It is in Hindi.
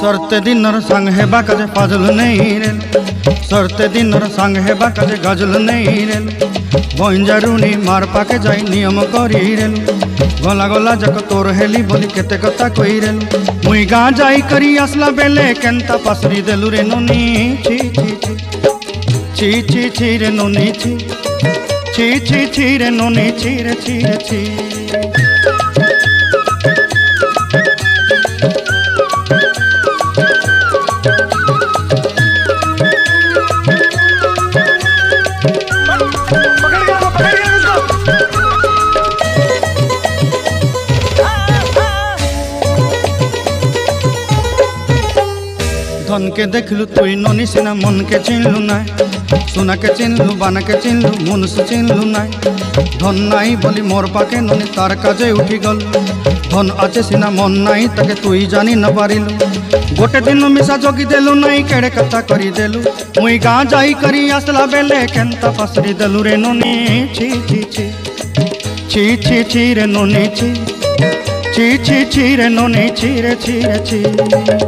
सरते दिनर संग हेबा काजे फाजल नहीं रे सरते दिनर संग हेबा काजे गजल नहीं रे बंजारुनी मार पाके जाई नियम करी रे गला गला जक तोर हेली बोली केते कथा कई रे मुई गाँ जाई करी आसला बेले केंता पासरी देलु रे नोनी छी छी छी छी छी छी रे नोनी छी छी छी छी रे नोनी छी रे छी रे छी धन के देखलु तुई नोनी सिना मन के चिन्हलु ना सोना के चिन्हलु बाना के चिन्हलु मन से चिन्हलु ना धन नाई बोली मोर पाके नोनी तार काजे उठी गल धन आचे सिना मन नाई ताके तुई जानी न पारिलु गोटे दिन मिसा जोगी देलु नाई केड़े कथा करी देलु मुई गाँ जाई करी आसला बेले केंता पासरी देलु रे नोनी छी छी छी छी छी छी रे नोनी छी छी छी छी रे नोनी छी रे छी रे छी।